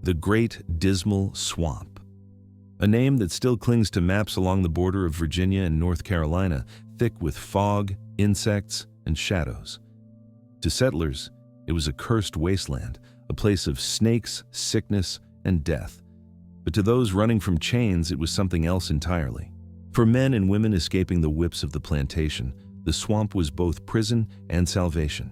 the Great Dismal Swamp. A name that still clings to maps along the border of Virginia and North Carolina, thick with fog, insects, and shadows. To settlers, it was a cursed wasteland, a place of snakes, sickness, and death. But to those running from chains, it was something else entirely. For men and women escaping the whips of the plantation, the swamp was both prison and salvation.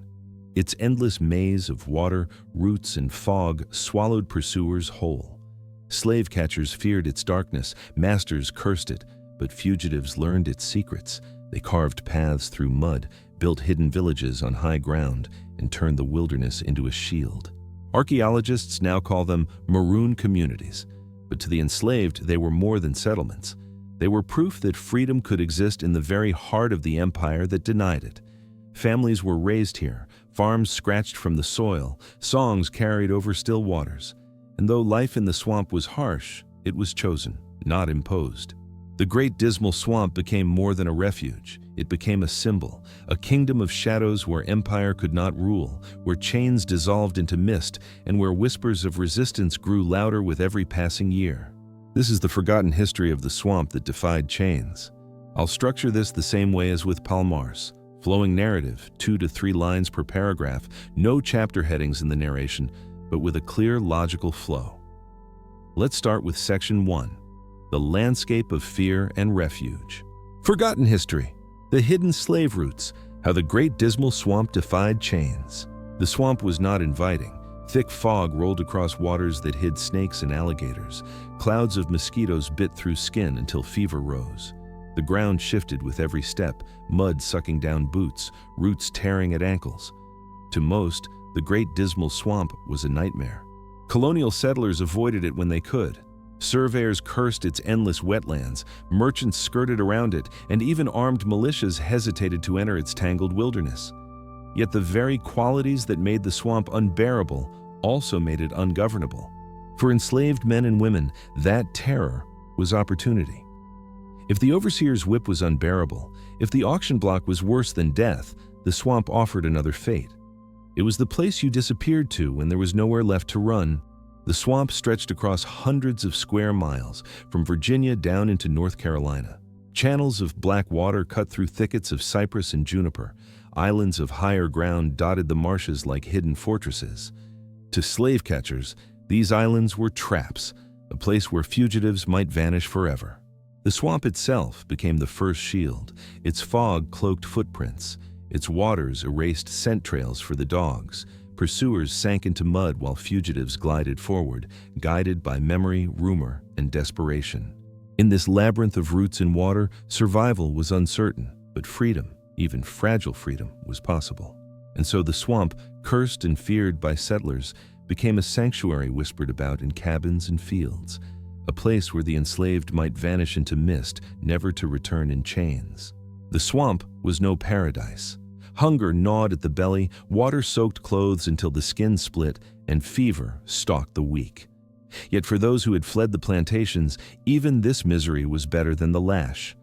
Its endless maze of water, roots, and fog swallowed pursuers whole. Slave catchers feared its darkness, masters cursed it, but fugitives learned its secrets. They carved paths through mud, built hidden villages on high ground, and turned the wilderness into a shield. Archaeologists now call them maroon communities, but to the enslaved, they were more than settlements. They were proof that freedom could exist in the very heart of the empire that denied it. Families were raised here, farms scratched from the soil, songs carried over still waters. And though life in the swamp was harsh, it was chosen, not imposed. The Great Dismal Swamp became more than a refuge. It became a symbol, a kingdom of shadows where empire could not rule, where chains dissolved into mist, and where whispers of resistance grew louder with every passing year. This is the forgotten history of the swamp that defied chains. I'll structure this the same way as with Palmar's. Flowing narrative, 2 to 3 lines per paragraph, no chapter headings in the narration, but with a clear, logical flow. Let's start with Section 1, the landscape of fear and refuge. Forgotten history, the hidden slave routes, how the Great Dismal Swamp defied chains. The swamp was not inviting. Thick fog rolled across waters that hid snakes and alligators. Clouds of mosquitoes bit through skin until fever rose. The ground shifted with every step, mud sucking down boots, roots tearing at ankles. To most, the Great Dismal Swamp was a nightmare. Colonial settlers avoided it when they could. Surveyors cursed its endless wetlands, merchants skirted around it, and even armed militias hesitated to enter its tangled wilderness. Yet the very qualities that made the swamp unbearable also made it ungovernable. For enslaved men and women, that terror was opportunity. If the overseer's whip was unbearable, if the auction block was worse than death, the swamp offered another fate. It was the place you disappeared to when there was nowhere left to run. The swamp stretched across hundreds of square miles, from Virginia down into North Carolina. Channels of black water cut through thickets of cypress and juniper. Islands of higher ground dotted the marshes like hidden fortresses. To slave catchers, these islands were traps, a place where fugitives might vanish forever. The swamp itself became the first shield. Its fog cloaked footprints. Its waters erased scent trails for the dogs. Pursuers sank into mud while fugitives glided forward, guided by memory, rumor, and desperation. In this labyrinth of roots and water, survival was uncertain, but freedom, even fragile freedom, was possible. And so the swamp, cursed and feared by settlers, became a sanctuary whispered about in cabins and fields, a place where the enslaved might vanish into mist, never to return in chains. The swamp was no paradise. Hunger gnawed at the belly, water-soaked clothes until the skin split, and fever stalked the weak. Yet for those who had fled the plantations, even this misery was better than the lash.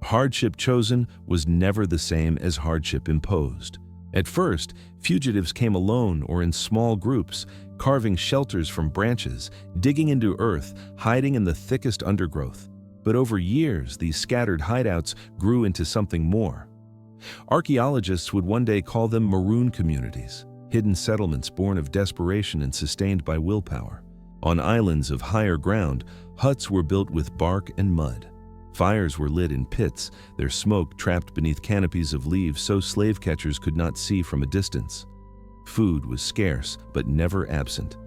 Hardship chosen was never the same as hardship imposed. At first, fugitives came alone or in small groups, carving shelters from branches, digging into earth, hiding in the thickest undergrowth. But over years, these scattered hideouts grew into something more. Archaeologists would one day call them maroon communities, hidden settlements born of desperation and sustained by willpower. On islands of higher ground, huts were built with bark and mud. Fires were lit in pits, their smoke trapped beneath canopies of leaves so slave catchers could not see from a distance. Food was scarce, but never absent.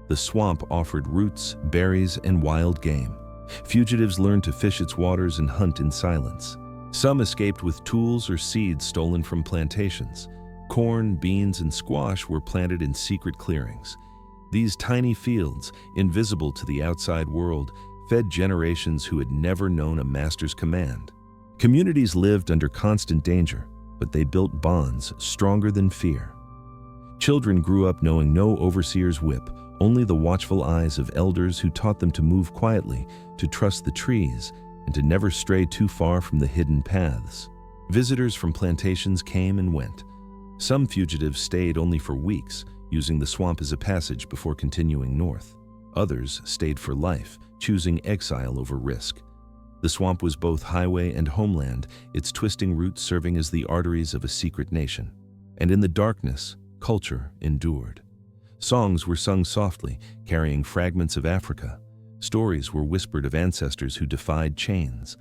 The swamp offered roots, berries, and wild game. Fugitives learned to fish its waters and hunt in silence. Some escaped with tools or seeds stolen from plantations. Corn, beans, and squash were planted in secret clearings. These tiny fields, invisible to the outside world, fed generations who had never known a master's command. Communities lived under constant danger, but they built bonds stronger than fear. Children grew up knowing no overseer's whip, only the watchful eyes of elders who taught them to move quietly, to trust the trees, and to never stray too far from the hidden paths. Visitors from plantations came and went. Some fugitives stayed only for weeks, using the swamp as a passage before continuing north. Others stayed for life, choosing exile over risk. The swamp was both highway and homeland, its twisting roots serving as the arteries of a secret nation. And in the darkness, culture endured. Songs were sung softly, carrying fragments of Africa. Stories were whispered of ancestors who defied chains.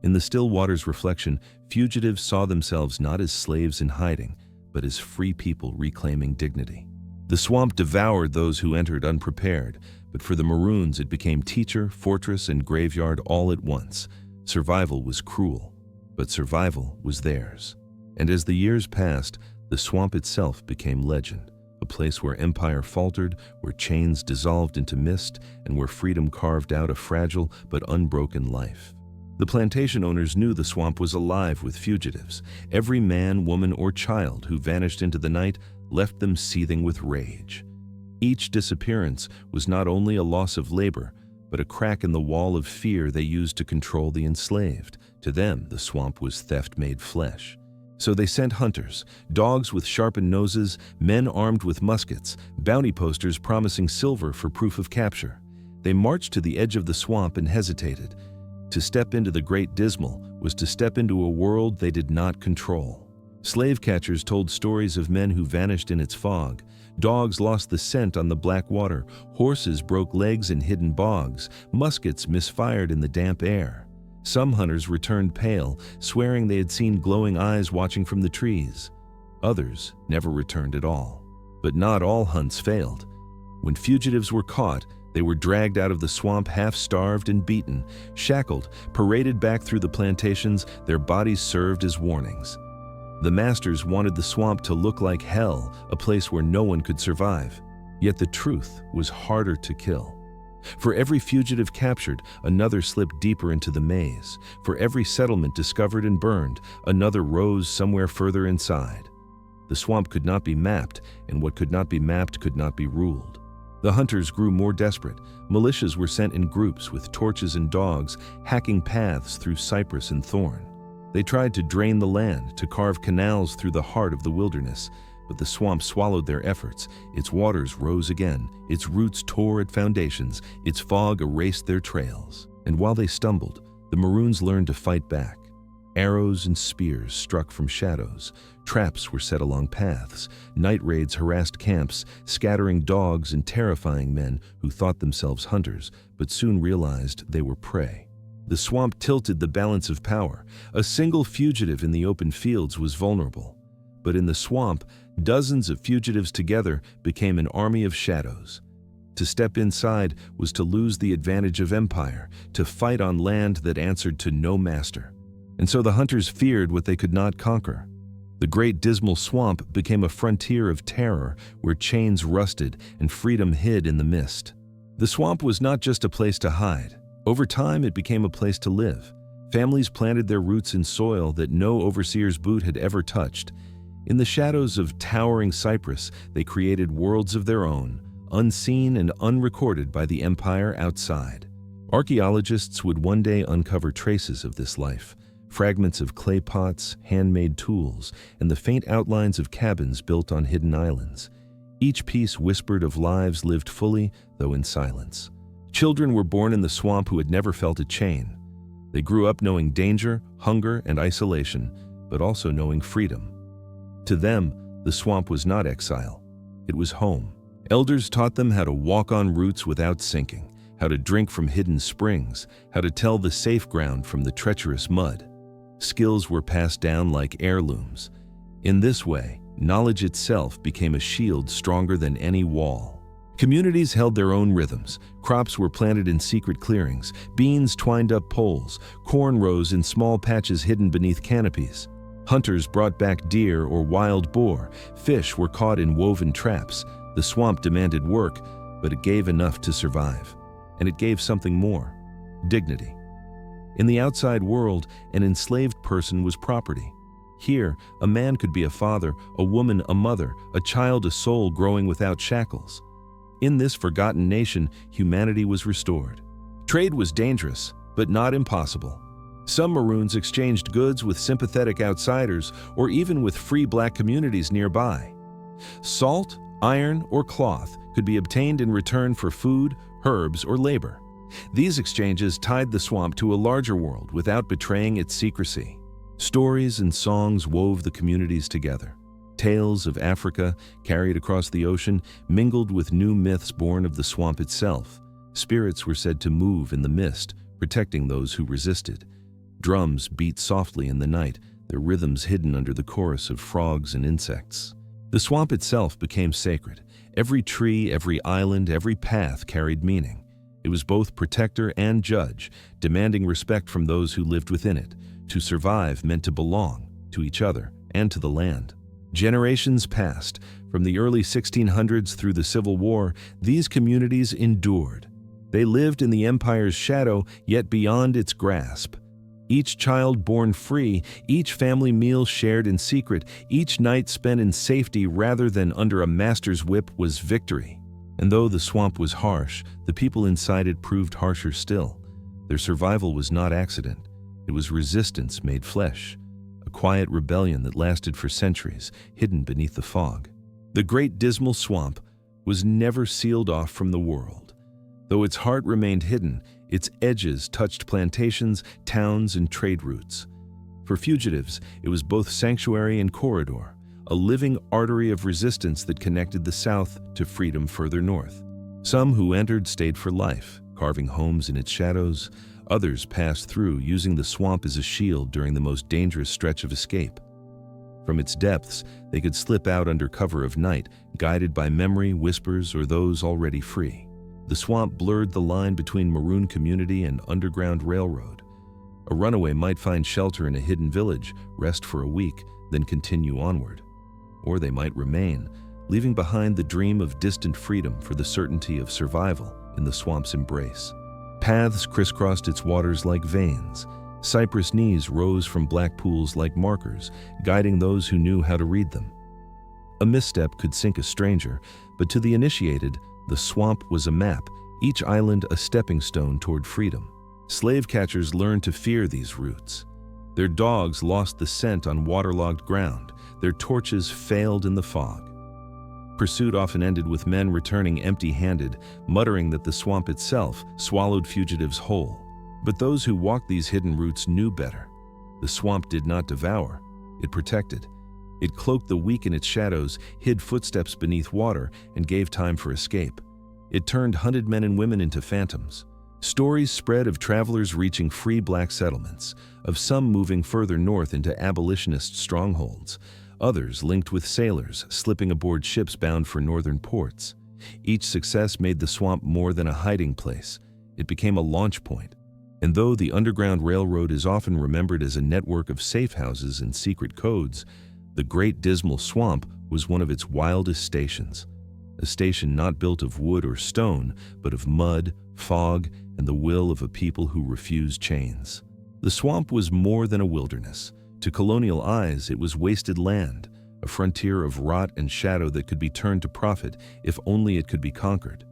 In the still water's reflection, fugitives saw themselves not as slaves in hiding, but as free people reclaiming dignity. The swamp devoured those who entered unprepared, but for the maroons it became teacher, fortress, and graveyard all at once. Survival was cruel, but survival was theirs. And as the years passed, the swamp itself became legend, a place where empire faltered, where chains dissolved into mist, and where freedom carved out a fragile but unbroken life. The plantation owners knew the swamp was alive with fugitives. Every man, woman, or child who vanished into the night left them seething with rage. Each disappearance was not only a loss of labor, but a crack in the wall of fear they used to control the enslaved. To them, the swamp was theft made flesh. So they sent hunters, dogs with sharpened noses, men armed with muskets, bounty posters promising silver for proof of capture. They marched to the edge of the swamp and hesitated. To step into the Great Dismal was to step into a world they did not control. Slave catchers told stories of men who vanished in its fog. Dogs lost the scent on the black water. Horses broke legs in hidden bogs. Muskets misfired in the damp air. Some hunters returned pale, swearing they had seen glowing eyes watching from the trees. Others never returned at all. But not all hunts failed. When fugitives were caught, they were dragged out of the swamp half-starved and beaten, shackled, paraded back through the plantations, their bodies served as warnings. The masters wanted the swamp to look like hell, a place where no one could survive. Yet the truth was harder to kill. For every fugitive captured, another slipped deeper into the maze. For every settlement discovered and burned, another rose somewhere further inside. The swamp could not be mapped, and what could not be mapped could not be ruled. The hunters grew more desperate. Militias were sent in groups with torches and dogs, hacking paths through cypress and thorn. They tried to drain the land, to carve canals through the heart of the wilderness, but the swamp swallowed their efforts. Its waters rose again, its roots tore at foundations, its fog erased their trails. And while they stumbled, the maroons learned to fight back. Arrows and spears struck from shadows. Traps were set along paths. Night raids harassed camps, scattering dogs and terrifying men who thought themselves hunters, but soon realized they were prey. The swamp tilted the balance of power. A single fugitive in the open fields was vulnerable. But in the swamp, dozens of fugitives together became an army of shadows. To step inside was to lose the advantage of empire, to fight on land that answered to no master. And so the hunters feared what they could not conquer. The Great Dismal Swamp became a frontier of terror where chains rusted and freedom hid in the mist. The swamp was not just a place to hide. Over time, it became a place to live. Families planted their roots in soil that no overseer's boot had ever touched. In the shadows of towering cypress, they created worlds of their own, unseen and unrecorded by the empire outside. Archaeologists would one day uncover traces of this life, fragments of clay pots, handmade tools, and the faint outlines of cabins built on hidden islands. Each piece whispered of lives lived fully, though in silence. Children were born in the swamp who had never felt a chain. They grew up knowing danger, hunger, and isolation, but also knowing freedom. To them, the swamp was not exile. It was home. Elders taught them how to walk on roots without sinking, how to drink from hidden springs, how to tell the safe ground from the treacherous mud. Skills were passed down like heirlooms. In this way, knowledge itself became a shield stronger than any wall. Communities held their own rhythms. Crops were planted in secret clearings, beans twined up poles, corn rose in small patches hidden beneath canopies. Hunters brought back deer or wild boar. Fish were caught in woven traps. The swamp demanded work, but it gave enough to survive. And it gave something more: dignity. In the outside world, an enslaved person was property. Here, a man could be a father, a woman a mother, a child a soul growing without shackles. In this forgotten nation, humanity was restored. Trade was dangerous, but not impossible. Some maroons exchanged goods with sympathetic outsiders or even with free black communities nearby. Salt, iron, or cloth could be obtained in return for food, herbs, or labor. These exchanges tied the swamp to a larger world without betraying its secrecy. Stories and songs wove the communities together. Tales of Africa, carried across the ocean, mingled with new myths born of the swamp itself. Spirits were said to move in the mist, protecting those who resisted. Drums beat softly in the night, their rhythms hidden under the chorus of frogs and insects. The swamp itself became sacred. Every tree, every island, every path carried meaning. It was both protector and judge, demanding respect from those who lived within it. To survive meant to belong to each other and to the land. Generations passed. From the early 1600s through the Civil War, these communities endured. They lived in the empire's shadow, yet beyond its grasp. Each child born free, each family meal shared in secret, each night spent in safety rather than under a master's whip was victory. And though the swamp was harsh, the people inside it proved harsher still. Their survival was not accident. It was resistance made flesh, a quiet rebellion that lasted for centuries, hidden beneath the fog. The Great Dismal Swamp was never sealed off from the world. Though its heart remained hidden, its edges touched plantations, towns, and trade routes. For fugitives, it was both sanctuary and corridor, a living artery of resistance that connected the South to freedom further north. Some who entered stayed for life, carving homes in its shadows. Others passed through, using the swamp as a shield during the most dangerous stretch of escape. From its depths, they could slip out under cover of night, guided by memory, whispers, or those already free. The swamp blurred the line between maroon community and underground railroad. A runaway might find shelter in a hidden village, rest for a week, then continue onward. Or they might remain, leaving behind the dream of distant freedom for the certainty of survival in the swamp's embrace. Paths crisscrossed its waters like veins. Cypress knees rose from black pools like markers, guiding those who knew how to read them. A misstep could sink a stranger, but to the initiated, the swamp was a map, each island a stepping stone toward freedom. Slave catchers learned to fear these routes. Their dogs lost the scent on waterlogged ground. Their torches failed in the fog. Pursuit often ended with men returning empty-handed, muttering that the swamp itself swallowed fugitives whole. But those who walked these hidden routes knew better. The swamp did not devour, it protected. It cloaked the weak in its shadows, hid footsteps beneath water, and gave time for escape. It turned hunted men and women into phantoms. Stories spread of travelers reaching free black settlements, of some moving further north into abolitionist strongholds, others linked with sailors slipping aboard ships bound for northern ports. Each success made the swamp more than a hiding place. It became a launch point. And though the Underground Railroad is often remembered as a network of safe houses and secret codes, the Great Dismal Swamp was one of its wildest stations. A station not built of wood or stone, but of mud, fog, and the will of a people who refused chains. The swamp was more than a wilderness. To colonial eyes, it was wasted land, a frontier of rot and shadow that could be turned to profit if only it could be conquered.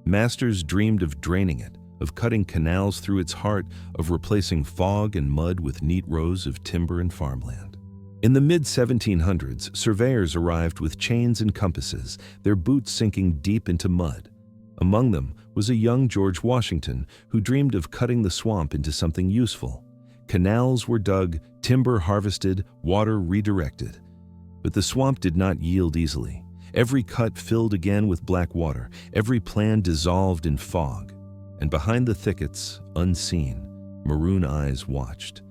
Masters dreamed of draining it, of cutting canals through its heart, of replacing fog and mud with neat rows of timber and farmland. In the mid-1700s, surveyors arrived with chains and compasses, their boots sinking deep into mud. Among them was a young George Washington who dreamed of cutting the swamp into something useful. Canals were dug, timber harvested, water redirected. But the swamp did not yield easily. Every cut filled again with black water, every plan dissolved in fog. And behind the thickets, unseen, maroon eyes watched.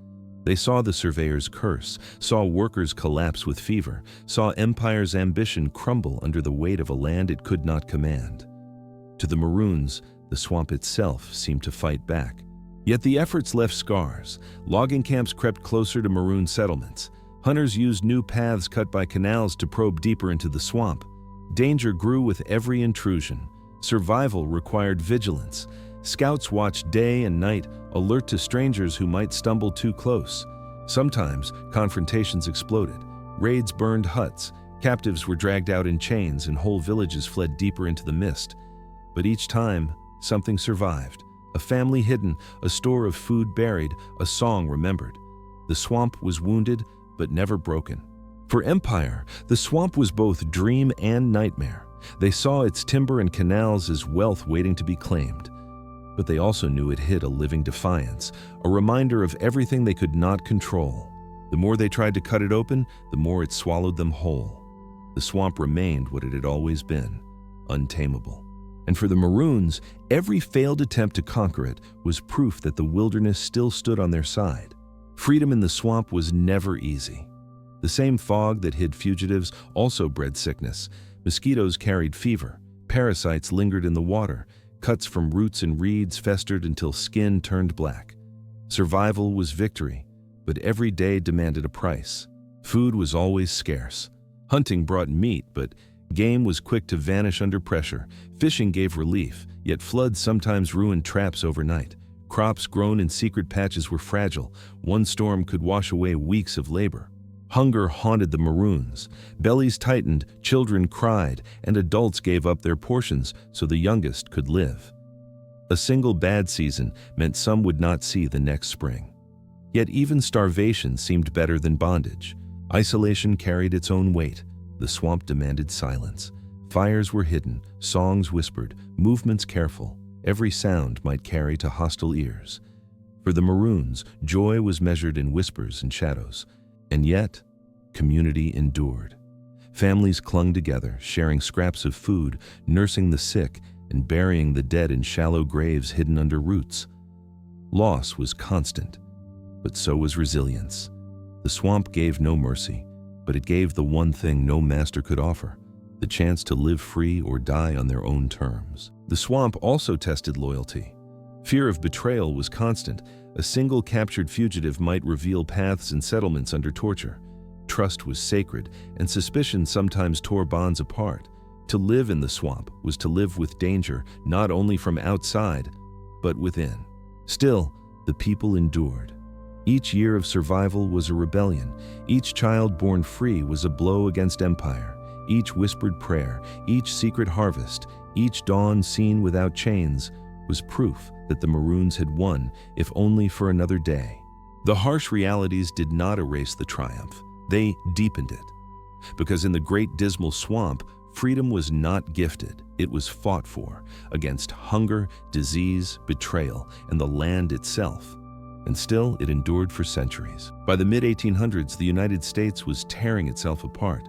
They saw the surveyor's curse, saw workers collapse with fever, saw empire's ambition crumble under the weight of a land it could not command. To the maroons, the swamp itself seemed to fight back. Yet the efforts left scars. Logging camps crept closer to maroon settlements. Hunters used new paths cut by canals to probe deeper into the swamp. Danger grew with every intrusion. Survival required vigilance. Scouts watched day and night, alert to strangers who might stumble too close. Sometimes, confrontations exploded. Raids burned huts. Captives were dragged out in chains, and whole villages fled deeper into the mist. But each time, something survived. A family hidden, a store of food buried, a song remembered. The swamp was wounded, but never broken. For empire, the swamp was both dream and nightmare. They saw its timber and canals as wealth waiting to be claimed. But they also knew it hid a living defiance, a reminder of everything they could not control. The more they tried to cut it open, the more it swallowed them whole. The swamp remained what it had always been, untamable. And for the Maroons, every failed attempt to conquer it was proof that the wilderness still stood on their side. Freedom in the swamp was never easy. The same fog that hid fugitives also bred sickness. Mosquitoes carried fever, parasites lingered in the water, cuts from roots and reeds festered until skin turned black. Survival was victory, but every day demanded a price. Food was always scarce. Hunting brought meat, but game was quick to vanish under pressure. Fishing gave relief, yet floods sometimes ruined traps overnight. Crops grown in secret patches were fragile. One storm could wash away weeks of labor. Hunger haunted the Maroons. Bellies tightened, children cried, and adults gave up their portions so the youngest could live. A single bad season meant some would not see the next spring. Yet even starvation seemed better than bondage. Isolation carried its own weight. The swamp demanded silence. Fires were hidden, songs whispered, movements careful. Every sound might carry to hostile ears. For the Maroons, joy was measured in whispers and shadows. And yet, community endured. Families clung together, sharing scraps of food, nursing the sick, and burying the dead in shallow graves hidden under roots. Loss was constant, but so was resilience. The swamp gave no mercy, but it gave the one thing no master could offer, the chance to live free or die on their own terms. The swamp also tested loyalty. Fear of betrayal was constant. A single captured fugitive might reveal paths and settlements under torture. Trust was sacred, and suspicion sometimes tore bonds apart. To live in the swamp was to live with danger, not only from outside, but within. Still, the people endured. Each year of survival was a rebellion. Each child born free was a blow against empire. Each whispered prayer, each secret harvest, each dawn seen without chains was proof that the Maroons had won, if only for another day. The harsh realities did not erase the triumph. They deepened it. Because in the Great Dismal Swamp, freedom was not gifted, it was fought for, against hunger, disease, betrayal, and the land itself. And still, it endured for centuries. By the mid-1800s, the United States was tearing itself apart.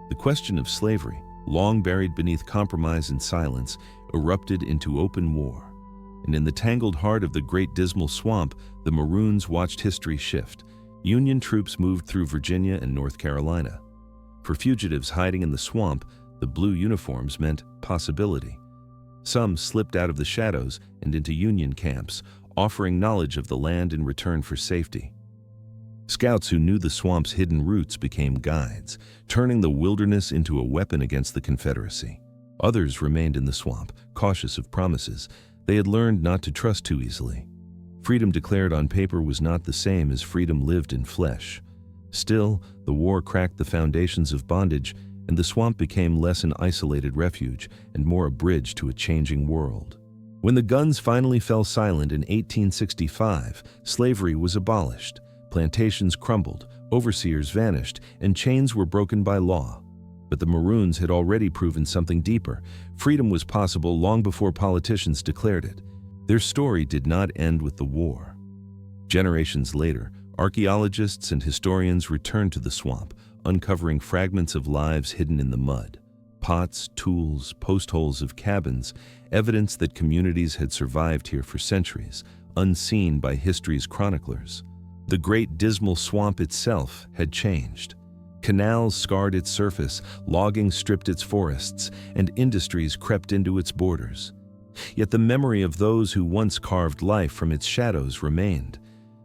The question of slavery, long buried beneath compromise and silence, erupted into open war. And in the tangled heart of the Great Dismal Swamp, the Maroons watched history shift. Union troops moved through Virginia and North Carolina. For fugitives hiding in the swamp, the blue uniforms meant possibility. Some slipped out of the shadows and into Union camps, offering knowledge of the land in return for safety. Scouts who knew the swamp's hidden roots became guides, turning the wilderness into a weapon against the Confederacy. Others remained in the swamp, cautious of promises. They had learned not to trust too easily. Freedom declared on paper was not the same as freedom lived in flesh. Still, the war cracked the foundations of bondage, and the swamp became less an isolated refuge and more a bridge to a changing world. When the guns finally fell silent in 1865, slavery was abolished. Plantations crumbled, overseers vanished, and chains were broken by law. But the Maroons had already proven something deeper. Freedom was possible long before politicians declared it. Their story did not end with the war. Generations later, archaeologists and historians returned to the swamp, uncovering fragments of lives hidden in the mud. Pots, tools, post holes of cabins, evidence that communities had survived here for centuries, unseen by history's chroniclers. The Great Dismal Swamp itself had changed. Canals scarred its surface, logging stripped its forests, and industries crept into its borders. Yet the memory of those who once carved life from its shadows remained.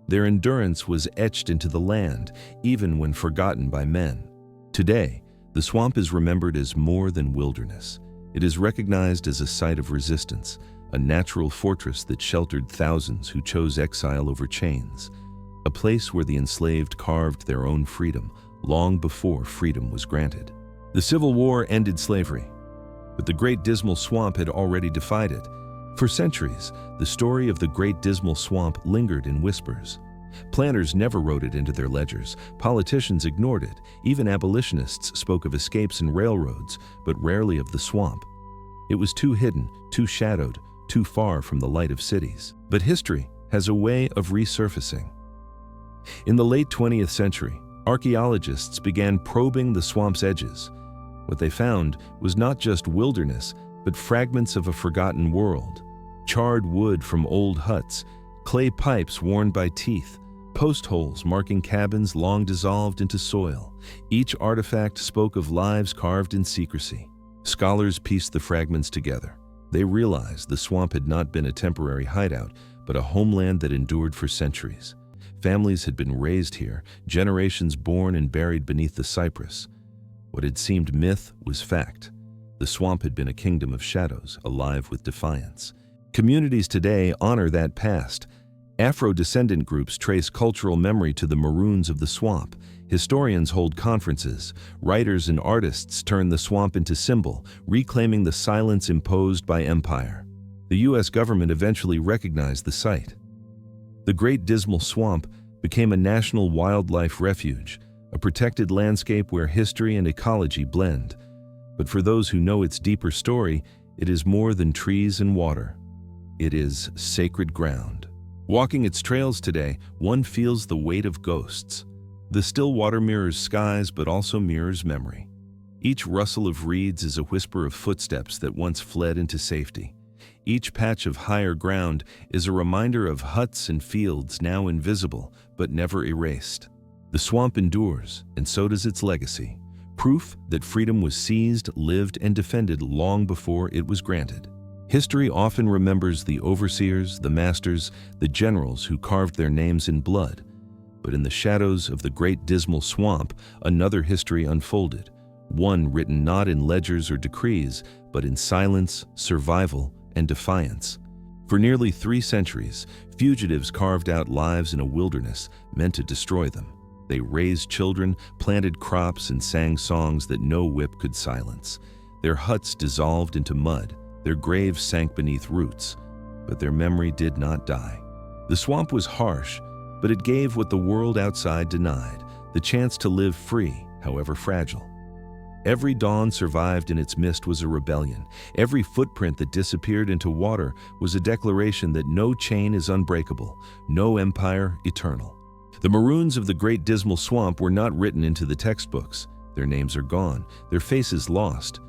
Their endurance was etched into the land, even when forgotten by men. Today, the swamp is remembered as more than wilderness. It is recognized as a site of resistance, a natural fortress that sheltered thousands who chose exile over chains, a place where the enslaved carved their own freedom long before freedom was granted. The Civil War ended slavery, but the Great Dismal Swamp had already defied it. For centuries, the story of the Great Dismal Swamp lingered in whispers. Planners never wrote it into their ledgers. Politicians ignored it. Even abolitionists spoke of escapes and railroads, but rarely of the swamp. It was too hidden, too shadowed, too far from the light of cities. But history has a way of resurfacing. In the late 20th century, archaeologists began probing the swamp's edges. What they found was not just wilderness, but fragments of a forgotten world. Charred wood from old huts, clay pipes worn by teeth, post holes marking cabins long dissolved into soil. Each artifact spoke of lives carved in secrecy. Scholars pieced the fragments together. They realized the swamp had not been a temporary hideout, but a homeland that endured for centuries. Families had been raised here, generations born and buried beneath the cypress. What had seemed myth was fact. The swamp had been a kingdom of shadows, alive with defiance. Communities today honor that past. Afro-descendant groups trace cultural memory to the maroons of the swamp. Historians hold conferences. Writers and artists turn the swamp into symbol, reclaiming the silence imposed by empire. The U.S. government eventually recognized the site. The Great Dismal Swamp became a national wildlife refuge, a protected landscape where history and ecology blend. But for those who know its deeper story, it is more than trees and water. It is sacred ground. Walking its trails today, one feels the weight of ghosts. The still water mirrors skies, but also mirrors memory. Each rustle of reeds is a whisper of footsteps that once fled into safety. Each patch of higher ground is a reminder of huts and fields now invisible, but never erased. The swamp endures, and so does its legacy. Proof that freedom was seized, lived, and defended long before it was granted. History often remembers the overseers, the masters, the generals who carved their names in blood. But in the shadows of the Great Dismal Swamp, another history unfolded. One written not in ledgers or decrees, but in silence, survival, and defiance. For nearly 3 centuries, fugitives carved out lives in a wilderness meant to destroy them. They raised children, planted crops, and sang songs that no whip could silence. Their huts dissolved into mud. Their graves sank beneath roots, but their memory did not die. The swamp was harsh, but it gave what the world outside denied, the chance to live free, however fragile. Every dawn survived in its mist was a rebellion. Every footprint that disappeared into water was a declaration that no chain is unbreakable, no empire eternal. The maroons of the Great Dismal Swamp were not written into the textbooks. Their names are gone, their faces lost.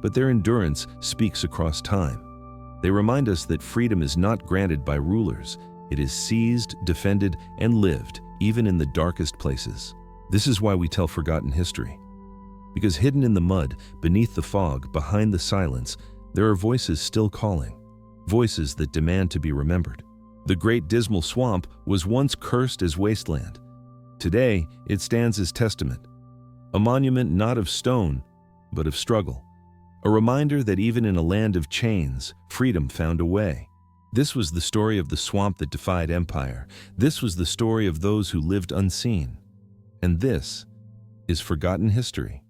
But their endurance speaks across time. They remind us that freedom is not granted by rulers. It is seized, defended, and lived, even in the darkest places. This is why we tell forgotten history. Because hidden in the mud, beneath the fog, behind the silence, there are voices still calling. Voices that demand to be remembered. The Great Dismal Swamp was once cursed as wasteland. Today, it stands as testament. A monument not of stone, but of struggle. A reminder that even in a land of chains, freedom found a way. This was the story of the swamp that defied empire. This was the story of those who lived unseen. And this is forgotten history.